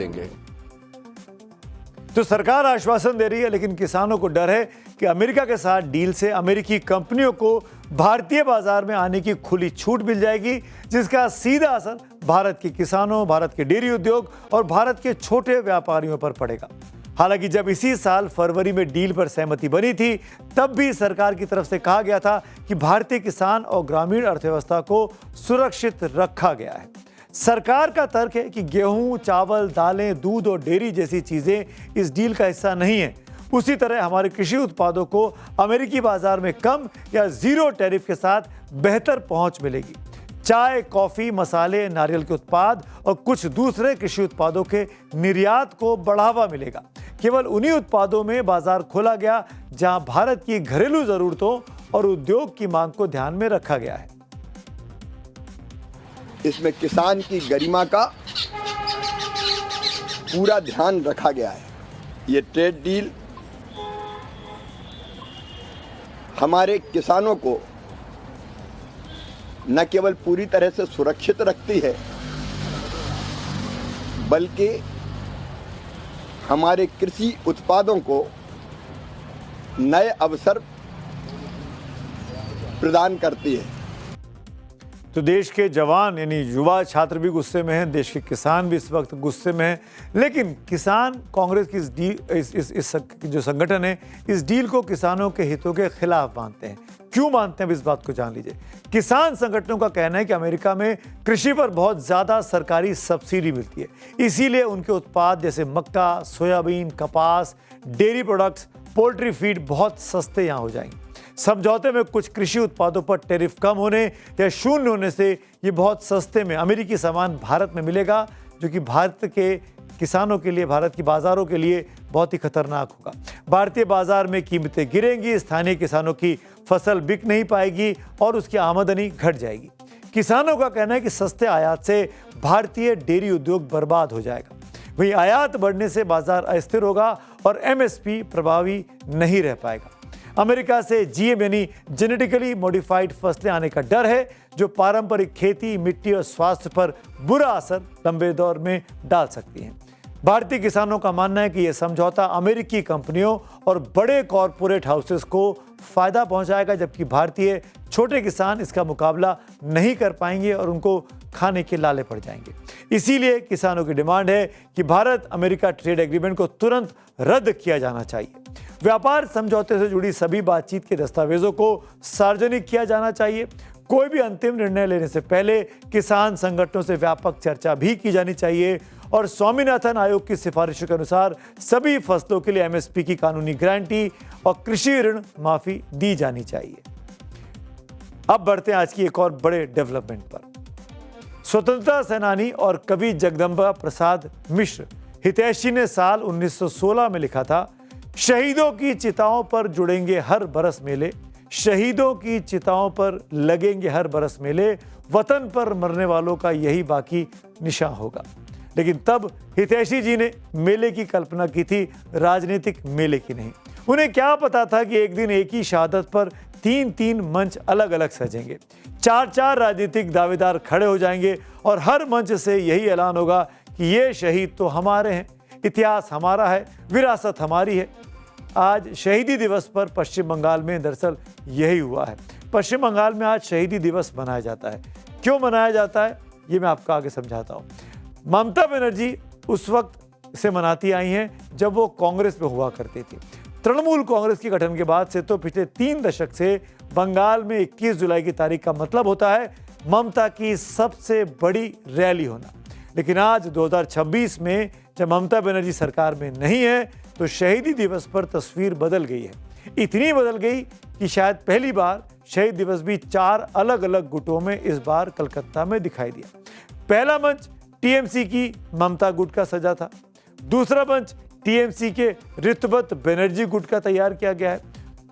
देंगे। तो सरकार आश्वासन दे रही है, लेकिन किसानों को डर है कि अमेरिका के साथ डील से अमेरिकी कंपनियों को भारतीय बाजार में आने की खुली छूट मिल जाएगी, जिसका सीधा असर भारत के किसानों, भारत के डेयरी उद्योग और भारत के छोटे व्यापारियों पर पड़ेगा। हालांकि जब इसी साल फरवरी में डील पर सहमति बनी थी, तब भी सरकार की तरफ से कहा गया था कि भारतीय किसान और ग्रामीण अर्थव्यवस्था को सुरक्षित रखा गया है। सरकार का तर्क है कि गेहूं, चावल, दालें, दूध और डेयरी जैसी चीजें इस डील का हिस्सा नहीं है। उसी तरह हमारे कृषि उत्पादों को अमेरिकी बाजार में कम या जीरो टैरिफ के साथ बेहतर पहुंच मिलेगी। चाय, कॉफी, मसाले, नारियल के उत्पाद और कुछ दूसरे कृषि उत्पादों के निर्यात को बढ़ावा मिलेगा। केवल उन्हीं उत्पादों में बाजार खोला गया जहां भारत की घरेलू जरूरतों और उद्योग की मांग को ध्यान में रखा गया है। इसमें किसान की गरिमा का पूरा ध्यान रखा गया है। ये ट्रेड डील हमारे किसानों को न केवल पूरी तरह से सुरक्षित रखती है, बल्कि हमारे कृषि उत्पादों को नए अवसर प्रदान करती है। तो देश के जवान यानी युवा छात्र भी गुस्से में हैं, देश के किसान भी इस वक्त गुस्से में हैं। लेकिन किसान कांग्रेस की इस जो संगठन है, इस डील को किसानों के हितों के खिलाफ मानते हैं। क्यों मानते हैं, इस बात को जान लीजिए। किसान संगठनों का कहना है कि अमेरिका में कृषि पर बहुत ज़्यादा सरकारी सब्सिडी मिलती है, इसीलिए उनके उत्पाद जैसे मक्का, सोयाबीन, कपास, डेयरी प्रोडक्ट्स, पोल्ट्री फीड बहुत सस्ते यहाँ हो जाएंगे। समझौते में कुछ कृषि उत्पादों पर टैरिफ कम होने या शून्य होने से ये बहुत सस्ते में अमेरिकी सामान भारत में मिलेगा, जो कि भारत के किसानों के लिए, भारत की बाज़ारों के लिए बहुत ही खतरनाक होगा। भारतीय बाजार में कीमतें गिरेंगी, स्थानीय किसानों की फसल बिक नहीं पाएगी और उसकी आमदनी घट जाएगी। किसानों का कहना है कि सस्ते आयात से भारतीय डेयरी उद्योग बर्बाद हो जाएगा। वहीं आयात बढ़ने से बाजार अस्थिर होगा और एमएसपी प्रभावी नहीं रह पाएगा। अमेरिका से जीएम यानी जेनेटिकली मॉडिफाइड फसलें आने का डर है, जो पारंपरिक खेती, मिट्टी और स्वास्थ्य पर बुरा असर लंबे दौर में डाल सकती हैं। भारतीय किसानों का मानना है कि यह समझौता अमेरिकी कंपनियों और बड़े कॉरपोरेट हाउसेस को फायदा पहुंचाएगा, जबकि भारतीय छोटे किसान इसका मुकाबला नहीं कर पाएंगे और उनको खाने के लाले पड़ जाएंगे। इसीलिए किसानों की डिमांड है कि भारत अमेरिका ट्रेड एग्रीमेंट को तुरंत रद्द किया जाना चाहिए। व्यापार समझौते से जुड़ी सभी बातचीत के दस्तावेजों को सार्वजनिक किया जाना चाहिए। कोई भी अंतिम निर्णय लेने से पहले किसान संगठनों से व्यापक चर्चा भी की जानी चाहिए और स्वामीनाथन आयोग की सिफारिशों के अनुसार सभी फसलों के लिए एमएसपी की कानूनी गारंटी और कृषि ऋण माफी दी जानी चाहिए। अब बढ़ते हैं आज की एक और बड़े डेवलपमेंट पर। स्वतंत्रता सेनानी और कवि जगदम्बा प्रसाद मिश्र हितैषी ने साल 1916 में लिखा था, शहीदों की चिताओं पर जुड़ेंगे हर बरस मेले, शहीदों की चिताओं पर लगेंगे हर बरस मेले, वतन पर मरने वालों का यही बाकी निशान होगा। लेकिन तब हितैषी जी ने मेले की कल्पना की थी, राजनीतिक मेले की नहीं। उन्हें क्या पता था कि एक दिन एक ही शहादत पर तीन तीन मंच अलग अलग सजेंगे, चार चार राजनीतिक दावेदार खड़े हो जाएंगे और हर मंच से यही ऐलान होगा कि ये शहीद तो हमारे हैं, इतिहास हमारा है, विरासत हमारी है। आज शहीदी दिवस पर पश्चिम बंगाल में दरअसल यही हुआ है। पश्चिम बंगाल में आज शहीदी दिवस मनाया जाता है। क्यों मनाया जाता है, ये मैं आपको आगे समझाता हूँ। ममता बनर्जी उस वक्त से मनाती आई हैं जब वो कांग्रेस में हुआ करती थी। तृणमूल कांग्रेस के गठन के बाद से तो पिछले 3 दशक से बंगाल में 21 जुलाई की तारीख का मतलब होता है ममता की सबसे बड़ी रैली होना। लेकिन आज 2026 में जब ममता बनर्जी सरकार में नहीं है, तो शहीदी दिवस पर तस्वीर बदल गई है। इतनी बदल गई कि शायद पहली बार शहीद दिवस भी 4 अलग अलग गुटों में इस बार कलकत्ता में दिखाई दिया। पहला मंच टीएमसी की ममता गुट का सजा था, दूसरा मंच टीएमसी के ऋतुव्रत बनर्जी गुट का तैयार किया गया है,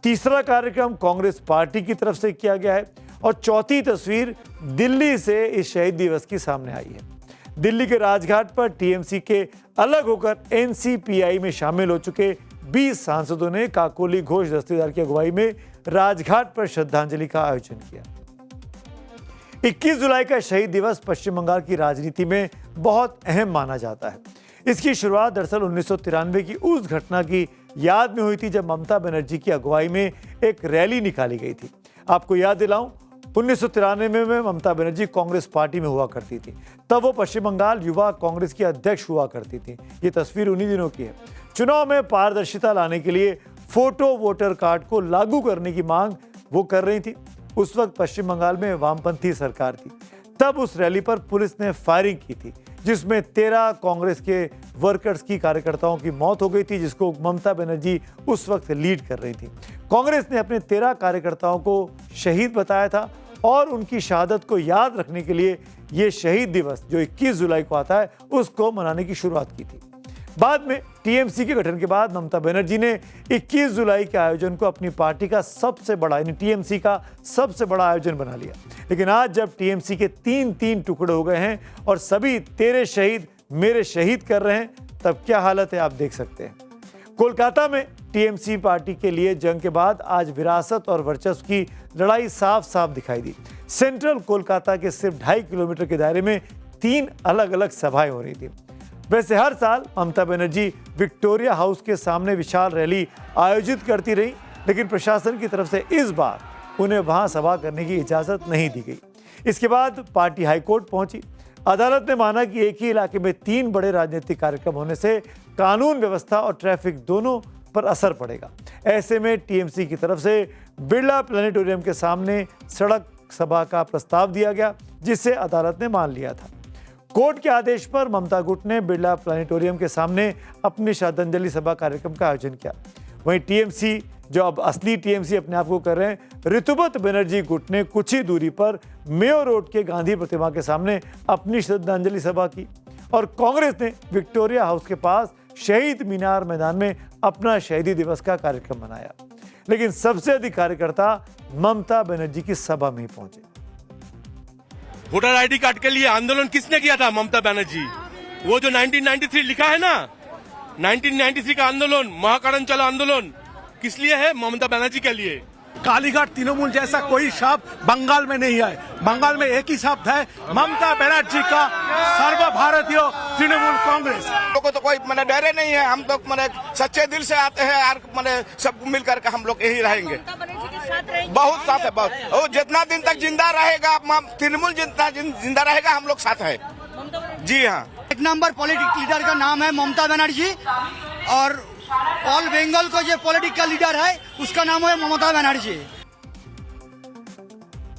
तीसरा कार्यक्रम कांग्रेस पार्टी की तरफ से किया गया है और चौथी तस्वीर दिल्ली से इस शहीद दिवस की सामने आई है। दिल्ली के राजघाट पर टीएमसी के अलग होकर एनसीपीआई में शामिल हो चुके 20 सांसदों ने काकोली घोष दस्तेदार की अगुवाई में राजघाट पर श्रद्धांजलि का आयोजन किया। 21 जुलाई का शहीद दिवस पश्चिम बंगाल की राजनीति में बहुत अहम माना जाता है। इसकी शुरुआत दरअसल 1993 की उस घटना की याद में हुई थी जब ममता बनर्जी की अगुवाई में एक रैली निकाली गई थी। आपको याद दिलाऊं, 1993 में ममता बनर्जी कांग्रेस पार्टी में हुआ करती थी। तब वो पश्चिम बंगाल युवा कांग्रेस की अध्यक्ष हुआ करती थी। ये तस्वीर उन्हीं दिनों की है। चुनाव में पारदर्शिता लाने के लिए फोटो वोटर कार्ड को लागू करने की मांग वो कर रही थी। उस वक्त पश्चिम बंगाल में वामपंथी सरकार थी। तब उस रैली पर पुलिस ने फायरिंग की थी, जिसमें 13 कांग्रेस के वर्कर्स की कार्यकर्ताओं की मौत हो गई थी, जिसको ममता बनर्जी उस वक्त लीड कर रही थी। कांग्रेस ने अपने 13 कार्यकर्ताओं को शहीद बताया था और उनकी शहादत को याद रखने के लिए ये शहीद दिवस जो 21 जुलाई को आता है उसको मनाने की शुरुआत की थी। बाद में टीएमसी के गठन के बाद ममता बनर्जी ने 21 जुलाई के आयोजन को अपनी पार्टी का सबसे बड़ा यानी टीएमसी का सबसे बड़ा आयोजन बना लिया। लेकिन आज जब टीएमसी के 3-3 टुकड़े हो गए हैं और सभी तेरे शहीद मेरे शहीद कर रहे हैं, तब क्या हालत है आप देख सकते हैं। कोलकाता में टीएमसी पार्टी के लिए जंग के बाद आज विरासत और वर्चस्व की लड़ाई साफ साफ दिखाई दी। सेंट्रल कोलकाता के सिर्फ 2.5 किलोमीटर के दायरे में 3 अलग अलग सभाएं हो रही थी। वैसे हर साल ममता बनर्जी विक्टोरिया हाउस के सामने विशाल रैली आयोजित करती रही, लेकिन प्रशासन की तरफ से इस बार उन्हें वहां सभा करने की इजाजत नहीं दी गई। इसके बाद पार्टी हाईकोर्ट पहुंची। अदालत ने माना कि एक ही इलाके में 3 बड़े राजनीतिक कार्यक्रम होने से कानून व्यवस्था और ट्रैफिक दोनों पर असर पड़ेगा। ऐसे में टीएमसी की तरफ से बिरला प्लेनेटोरियम के सामने सड़क सभा का प्रस्ताव दिया गया, जिसे अदालत ने मान लिया था। कोर्ट के आदेश पर ममता गुट ने बिरला प्लेनेटोरियम के सामने अपनी श्रद्धांजलि सभा कार्यक्रम का आयोजन किया। वहीं टीएमसी, जो अब असली टीएमसी अपने आप को कर रहे हैं, ऋतुपत बनर्जी गुट ने कुछ ही दूरी पर मेयो रोड के गांधी प्रतिमा के सामने अपनी श्रद्धांजलि सभा की और कांग्रेस ने विक्टोरिया हाउस के पास शहीद मीनार मैदान में अपना शहीदी दिवस का कार्यक्रम मनाया। लेकिन सबसे अधिक कार्यकर्ता ममता बनर्जी की सभा में ही पहुंचे। वोटर आईडी कार्ड के लिए आंदोलन किसने किया था? ममता बनर्जी। वो जो 1993 लिखा है ना, 1993 का आंदोलन, महाकरण चलो आंदोलन, किस लिए है? ममता बनर्जी के लिए। कालीघाट तृणमूल जैसा कोई शब्द बंगाल में नहीं है। बंगाल में एक ही शब्द है, ममता बनर्जी का सर्व भारतीय तृणमूल कांग्रेस। लोगों को तो कोई मैंने डरे नहीं है। हम लोग मैंने सच्चे दिल से आते हैं और मैंने सब मिलकर के हम लोग यही रहेंगे। बहुत साथ है, बहुत। और जितना दिन तक जिंदा रहेगा तृणमूल, जितना जिंदा रहेगा हम लोग साथ है। जी हाँ। एक नंबर पॉलिटिकल लीडर का नाम है ममता बनर्जी और ऑल बंगाल को जो पॉलिटिकल लीडर है उसका नाम है ममता बनर्जी।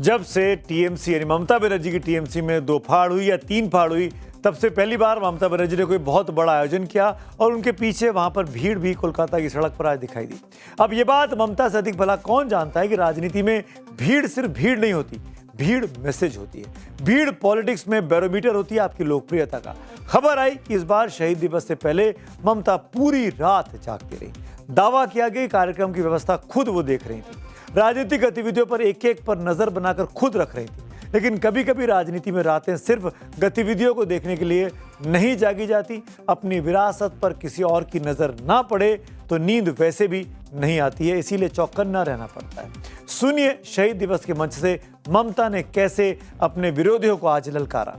जब से टीएमसी यानी ममता बनर्जी की टीएमसी में 2 फाड़ हुई या 3 फाड़ हुई, तब से पहली बार ममता बनर्जी ने कोई बहुत बड़ा आयोजन किया और उनके पीछे वहां पर भीड़ भी कोलकाता की सड़क पर आज दिखाई दी। अब ये बात ममता से अधिक भला कौन जानता है कि राजनीति में भीड़ सिर्फ भीड़ नहीं होती, भीड़ मैसेज होती है। भीड़ पॉलिटिक्स में बैरोमीटर होती है आपकी लोकप्रियता का। खबर आई कि इस बार शहीद दिवस से पहले ममता पूरी रात जागती रही। दावा किया गया कार्यक्रम की व्यवस्था खुद वो देख रही थी। राजनीतिक गतिविधियों पर एक पर नजर बनाकर खुद रख रही थी। लेकिन कभी कभी राजनीति में रातें सिर्फ गतिविधियों को देखने के लिए नहीं जागी जाती। अपनी विरासत पर किसी और की नजर ना पड़े तो नींद वैसे भी नहीं आती है, इसीलिए चौकन्ना रहना पड़ता है। सुनिए शहीद दिवस के मंच से ममता ने कैसे अपने विरोधियों को आज ललकारा।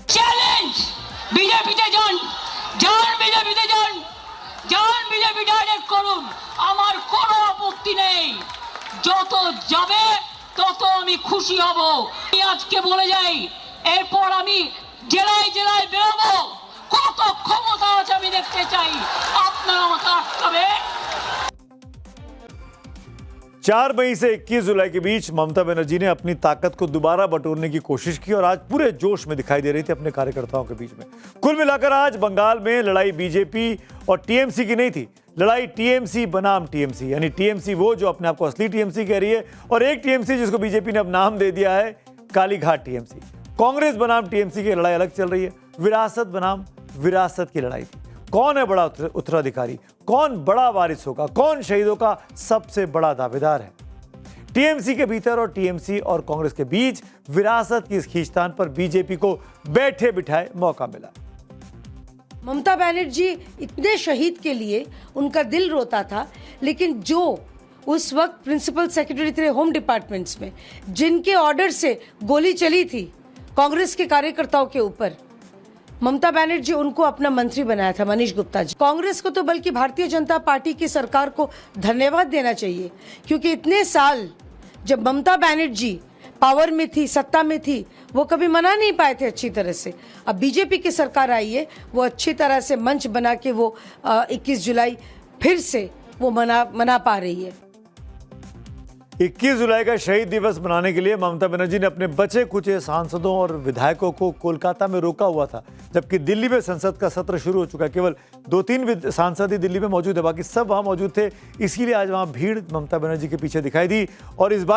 चैलेंज बीजेपीতে যান बीजेपीতে যান बीजेपी डायरेक्ट করুন, আমার কোনো আপত্তি নেই। যত যাবে তত আমি খুশি হব। আমি আজকে বলে যাই, এরপর আমি জেলায় জেলায় বেরোবো। কত ক্ষমতা আছে আমি দেখতে চাই। আপনারা আমাকে আটকাবেন। 4 मई से 21 जुलाई के बीच ममता बनर्जी ने अपनी ताकत को दोबारा बटोरने की कोशिश की और आज पूरे जोश में दिखाई दे रही थी अपने कार्यकर्ताओं के बीच में। कुल मिलाकर आज बंगाल में लड़ाई बीजेपी और टीएमसी की नहीं थी, लड़ाई टीएमसी बनाम टीएमसी, यानी टीएमसी वो जो अपने आप को असली टीएमसी कह रही है और एक टीएमसी जिसको बीजेपी ने अब नाम दे दिया है कालीघाट टीएमसी। कांग्रेस बनाम टीएमसी की लड़ाई अलग चल रही है, विरासत बनाम विरासत की लड़ाई थी। कौन है बड़ा उत्तराधिकारी, कौन बड़ा वारिस होगा, कौन शहीदों का सबसे बड़ा दावेदार है। टीएमसी के भीतर और टीएमसी और कांग्रेस के बीच विरासत की इस खींचतान पर बीजेपी को बैठे बिठाए मौका मिला। ममता बनर्जी इतने शहीद के लिए उनका दिल रोता था, लेकिन जो उस वक्त प्रिंसिपल सेक्रेटरी थे होम डिपार्टमेंट्स में, जिनके ऑर्डर से गोली चली थी कांग्रेस के कार्यकर्ताओं के ऊपर, ममता बनर्जी उनको अपना मंत्री बनाया था, मनीष गुप्ता जी। कांग्रेस को तो बल्कि भारतीय जनता पार्टी की सरकार को धन्यवाद देना चाहिए, क्योंकि इतने साल जब ममता बनर्जी पावर में थी, सत्ता में थी, वो कभी मना नहीं पाए थे अच्छी तरह से। अब बीजेपी की सरकार आई है, वो अच्छी तरह से मंच बना के वो 21 जुलाई फिर से वो मना पा रही है। 21 जुलाई का शहीद दिवस मनाने के लिए ममता बनर्जी ने अपने बचे कुचे सांसदों और विधायकों को कोलकाता में रोका हुआ था, जबकि दिल्ली में संसद का सत्र शुरू हो चुका है। केवल 2-3 सांसद ही दिल्ली में मौजूद है, बाकी सब वहां मौजूद थे। इसीलिए आज वहां भीड़ ममता बनर्जी के पीछे दिखाई दी और इस बार